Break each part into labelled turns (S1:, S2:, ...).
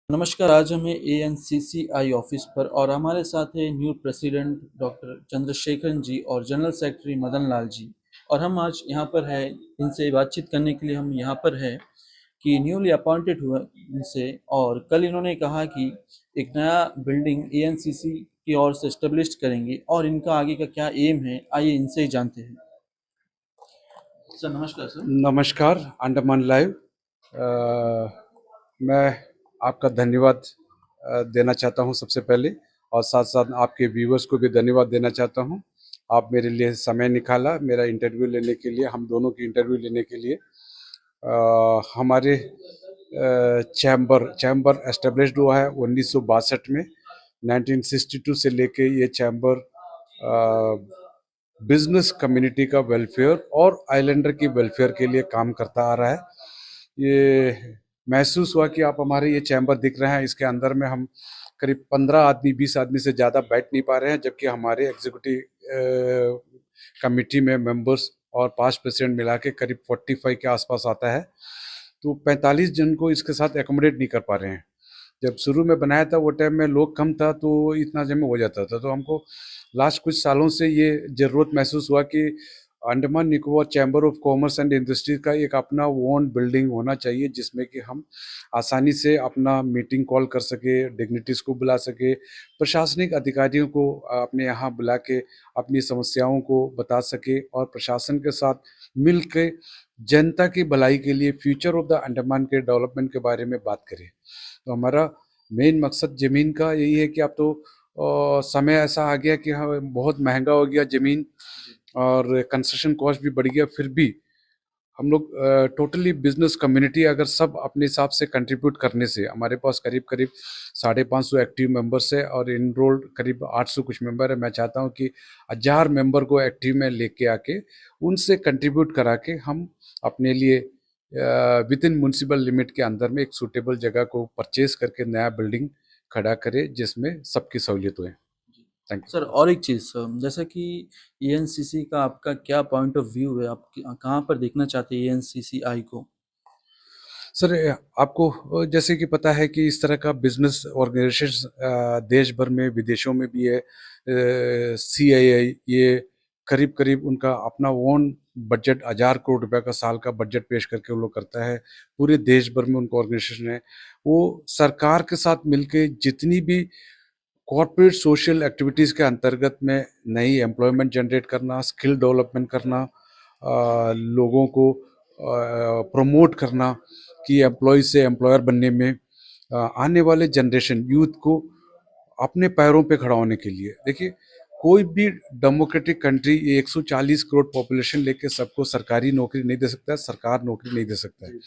S1: नमस्कार। आज हमें एएनसीसीआई ऑफिस पर और हमारे साथ है न्यू प्रेसिडेंट डॉक्टर चंद्रशेखरन जी और जनरल सेक्रेटरी मदन लाल जी। और हम आज यहाँ पर है इनसे बातचीत करने के लिए हम यहाँ पर है कि न्यूली अपॉइंटेड हुए इनसे, और कल इन्होंने कहा कि एक नया बिल्डिंग एएनसीसी की ओर से एस्टेब्लिश करेंगे और इनका आगे का क्या एम है, आइए इनसे ही जानते हैं। सर नमस्कार सर।
S2: नमस्कार अंडमान लाइव। मैं आपका धन्यवाद देना चाहता हूं सबसे पहले, और साथ साथ आपके व्यूवर्स को भी धन्यवाद देना चाहता हूं। आप मेरे लिए समय निकाला मेरा इंटरव्यू लेने के लिए, हम दोनों की इंटरव्यू लेने के लिए। हमारे चैम्बर एस्टेब्लिश्ड हुआ है 1962 में। 1962 से लेके ये चैम्बर बिजनेस कम्युनिटी का वेलफेयर और आइलैंडर की वेलफेयर के लिए काम करता आ रहा है। ये महसूस हुआ कि आप हमारे ये चैम्बर दिख रहे हैं, इसके अंदर में हम करीब 15 आदमी 20 आदमी से ज़्यादा बैठ नहीं पा रहे हैं, जबकि हमारे एग्जीक्यूटिव कमेटी में मेंबर्स और 5 प्रेसिडेंट मिला के करीब 45 के आसपास आता है। तो 45 जन को इसके साथ एकोमोडेट नहीं कर पा रहे हैं। जब शुरू में बनाया था वो टाइम में लोग कम था तो इतना जमा हो जाता था, तो हमको लास्ट कुछ सालों से ये ज़रूरत महसूस हुआ कि Andaman Nicobar chamber of commerce and industry का एक अपना ओन बिल्डिंग होना चाहिए, जिसमें कि हम आसानी से अपना मीटिंग कॉल कर सके, डिग्निटीज़ को बुला सके, प्रशासनिक अधिकारियों को अपने यहाँ बुला के अपनी समस्याओं को बता सके और प्रशासन के साथ मिल के जनता की भलाई के लिए फ्यूचर ऑफ द अंडमान के डेवलपमेंट के बारे में बात करें। तो हमारा मेन मकसद ज़मीन का यही है कि अब तो समय ऐसा आ गया कि हाँ बहुत महंगा हो गया ज़मीन और कंस्ट्रक्शन कॉस्ट भी बढ़ गया। फिर भी हम लोग टोटली बिजनेस कम्युनिटी अगर सब अपने हिसाब से कंट्रीब्यूट करने से, हमारे पास करीब करीब 550 एक्टिव मेंबर्स है और इनरोल्ड करीब 800 कुछ मेंबर है। मैं चाहता हूं कि 1000 मेंबर को एक्टिव में लेके आके उनसे कंट्रीब्यूट करा के हम अपने लिए विद इन म्यूनसिपल लिमिट के अंदर में एक सूटेबल जगह को परचेज करके नया बिल्डिंग खड़ा करें जिसमें सबकी सहूलियत हुए। Thank you.
S1: सर और एक चीज़ सर, जैसा कि एएनसीसी का आपका क्या पॉइंट ऑफ व्यू है, आप कहाँ पर देखना चाहते हैं एएनसीसीआई को?
S2: सर आपको जैसे कि पता है कि इस तरह का बिजनेस ऑर्गेनाइजेशन देश भर में विदेशों में भी है। सीआईआई ये करीब करीब उनका अपना ओन बजट 1000 करोड़ रुपए का साल का बजट पेश करके वो लोग करता है। पूरे देश भर में उनका ऑर्गेनाइजेशन है। वो सरकार के साथ मिलके जितनी भी कॉर्पोरेट सोशल एक्टिविटीज़ के अंतर्गत में नई एम्प्लॉयमेंट जनरेट करना, स्किल डेवलपमेंट करना, लोगों को प्रमोट करना कि एम्प्लॉय से एम्प्लॉयर बनने में, आने वाले जनरेशन यूथ को अपने पैरों पे खड़ा होने के लिए। देखिए कोई भी डेमोक्रेटिक कंट्री 140 करोड़ पॉपुलेशन लेके सबको सरकारी नौकरी नहीं दे सकता है, सरकार नौकरी नहीं दे सकता है।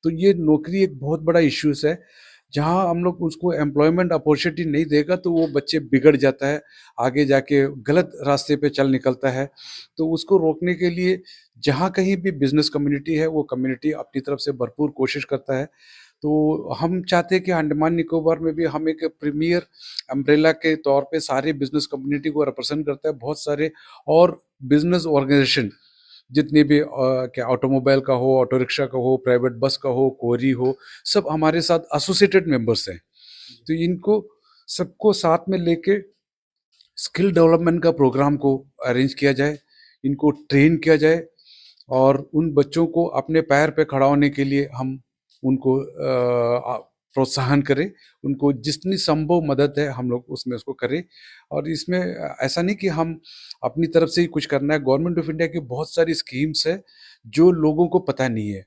S2: तो ये नौकरी एक बहुत बड़ा इश्यूज है। जहाँ हम लोग उसको एम्प्लॉयमेंट अपॉर्चुनिटी नहीं देगा तो वो बच्चे बिगड़ जाता है, आगे जाके गलत रास्ते पे चल निकलता है। तो उसको रोकने के लिए जहाँ कहीं भी बिजनेस कम्युनिटी है वो कम्युनिटी अपनी तरफ से भरपूर कोशिश करता है। तो हम चाहते हैं कि अंडमान निकोबार में भी हम एक प्रीमियर अम्ब्रेला के तौर पे सारे बिजनेस कम्युनिटी को रिप्रेजेंट करता है। बहुत सारे और बिजनेस ऑर्गेनाइजेशन जितनी भी क्या ऑटोमोबाइल का हो, ऑटो रिक्शा का हो, प्राइवेट बस का हो, कोरी हो, सब हमारे साथ एसोसिएटेड मेंबर्स हैं। तो इनको सबको साथ में लेके स्किल डेवलपमेंट का प्रोग्राम को अरेंज किया जाए, इनको ट्रेन किया जाए और उन बच्चों को अपने पैर पे खड़ा होने के लिए हम उनको प्रोत्साहन करें। उनको जितनी संभव मदद है हम लोग उसमें उसको करें। और इसमें ऐसा नहीं कि हम अपनी तरफ से ही कुछ करना है। गवर्नमेंट ऑफ इंडिया की बहुत सारी स्कीम्स है जो लोगों को पता नहीं है।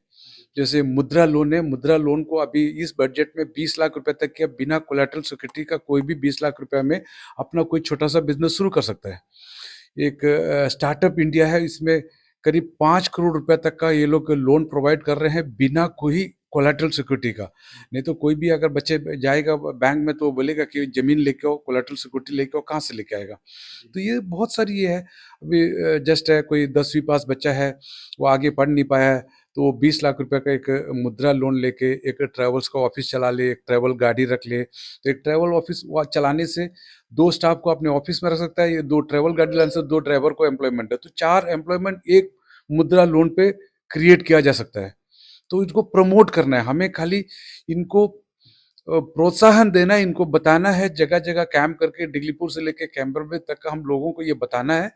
S2: जैसे मुद्रा लोन है, मुद्रा लोन को अभी इस बजट में 20 लाख रुपए तक के बिना कोलैटरल सिक्योरिटी का कोई भी 20 लाख रुपए में अपना कोई छोटा सा बिजनेस शुरू कर सकता है। एक स्टार्टअप इंडिया है, इसमें करीब 5 करोड़ रुपए तक का ये लोग लोन प्रोवाइड कर रहे हैं बिना कोई कोलैटरल सिक्योरिटी का। नहीं तो कोई भी अगर बच्चे जाएगा बैंक में तो बोलेगा कि जमीन लेके आओ, कोलैटरल सिक्योरिटी लेके आओ, कहाँ से लेके आएगा। तो ये बहुत सारी ये है। अभी जस्ट है कोई 10वीं पास बच्चा है, वो आगे पढ़ नहीं पाया है, तो वो 20 लाख रुपए का एक मुद्रा लोन लेके एक ट्रैवल्स का ऑफिस चला ले, एक ट्रैवल गाड़ी रख ले। तो एक ट्रैवल ऑफिस चलाने से 2 स्टाफ को अपने ऑफिस में रख सकता है, ये 2 ट्रैवल गाड़ी लाने से 2 ड्राइवर को एम्प्लॉयमेंट है, तो 4 एम्प्लॉयमेंट एक मुद्रा लोन पे क्रिएट किया जा सकता है। तो इनको प्रमोट करना है हमें, खाली इनको प्रोत्साहन देना, इनको बताना है, जगह जगह कैंप करके डिगलीपुर से लेके कैम्बरवे तक हम लोगों को ये बताना है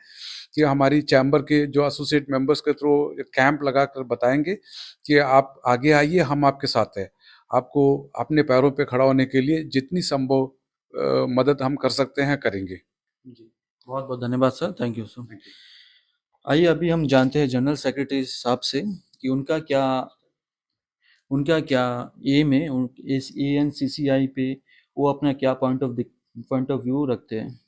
S2: कि हमारी चैम्बर के जो एसोसिएट मेंबर्स के थ्रू कैंप लगाकर बताएंगे कि आप आगे आइए, हम आपके साथ हैं। आपको अपने पैरों पे खड़ा होने के लिए जितनी संभव मदद हम कर सकते हैं करेंगे।
S1: जी, बहुत बहुत धन्यवाद सर, थैंक यू सर। आइए अभी हम जानते हैं जनरल सेक्रेटरी साहब से कि उनका क्या एम है, इस ANCCI पे वो अपना क्या पॉइंट ऑफ व्यू रखते हैं।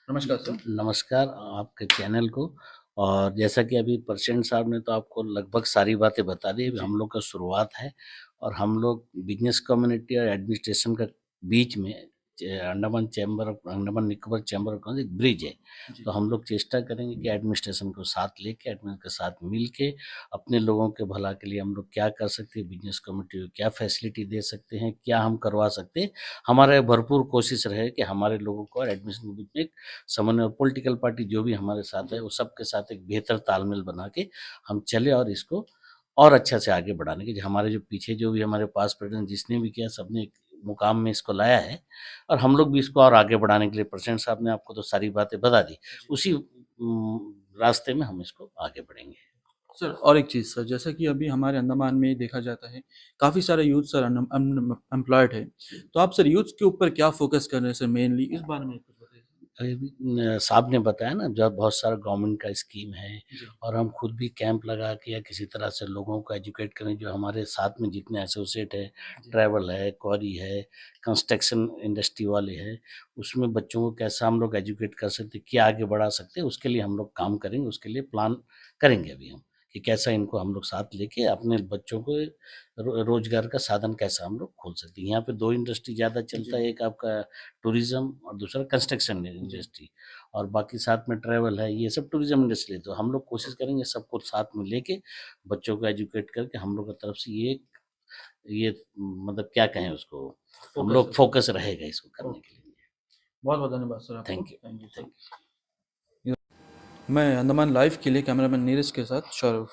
S1: नमस्कार सर।
S3: नमस्कार आपके चैनल को। और जैसा कि अभी प्रेसिडेंट साहब ने तो आपको लगभग सारी बातें बता दी। अभी हम लोग का शुरुआत है और हम लोग बिजनेस कम्युनिटी और एडमिनिस्ट्रेशन का बीच में Andaman Nicobar chamber of commerce एक ब्रिज है। तो हम लोग चेष्टा करेंगे कि एडमिनिस्ट्रेशन को साथ लेके, एडमिन के साथ मिल के अपने लोगों के भला के लिए हम लोग क्या कर सकते हैं, बिजनेस कम्युनिटी को क्या फैसिलिटी दे सकते हैं, क्या हम करवा सकते हैं। हमारे भरपूर कोशिश रहे कि हमारे लोगों को और एडमिनिस्ट्रेशन के बीच में एक समन्वय, और पॉलिटिकल पार्टी जो भी हमारे साथ है वो सबके साथ एक बेहतर तालमेल बना के हम चले और इसको और अच्छा से आगे बढ़ाने के। हमारे जो पीछे जो भी हमारे पास प्रेसिडेंट जिसने भी किया, सबने एक मुकाम में इसको लाया है और हम लोग भी इसको और आगे बढ़ाने के लिए, प्रेसिडेंट साहब ने आपको तो सारी बातें बता दी, उसी रास्ते में हम इसको आगे बढ़ेंगे।
S1: सर और एक चीज़ सर, जैसा कि अभी हमारे अंडमान में देखा जाता है काफ़ी सारे यूथ सर अनएम्प्लॉयड है, तो आप सर यूथ के ऊपर क्या फोकस कर रहे हैं सर मेनली, इस बारे में कुछ बताइए।
S3: अभी साहब ने बताया ना, जब बहुत सारा गवर्नमेंट का स्कीम है और हम खुद भी कैंप लगा के या किसी तरह से लोगों को एजुकेट करें। जो हमारे साथ में जितने एसोसिएट है, ट्रैवल है, क्वारी है, कंस्ट्रक्शन इंडस्ट्री वाले हैं, उसमें बच्चों को कैसा हम लोग एजुकेट कर सकते, क्या आगे बढ़ा सकते हैं, उसके लिए हम लोग काम करेंगे। उसके लिए प्लान करेंगे अभी हम कि कैसा इनको हम लोग साथ लेके अपने बच्चों को रोजगार का साधन कैसा हम लोग खोल सकते हैं। यहाँ पे दो इंडस्ट्री ज़्यादा चलता है, एक आपका टूरिज्म और दूसरा कंस्ट्रक्शन इंडस्ट्री, और बाकी साथ में ट्रैवल है, ये सब टूरिज्म इंडस्ट्री। तो हम लोग कोशिश करेंगे सबको साथ में लेके बच्चों को एजुकेट करके हम लोग की तरफ से ये मतलब क्या कहें उसको, हम लोग फोकस रहेगा इसको करने के लिए।
S1: बहुत बहुत धन्यवाद सर आपको।
S3: Thank you.
S1: मैं अंडमान लाइव के लिए कैमरामैन नीरज के साथ सौरभ।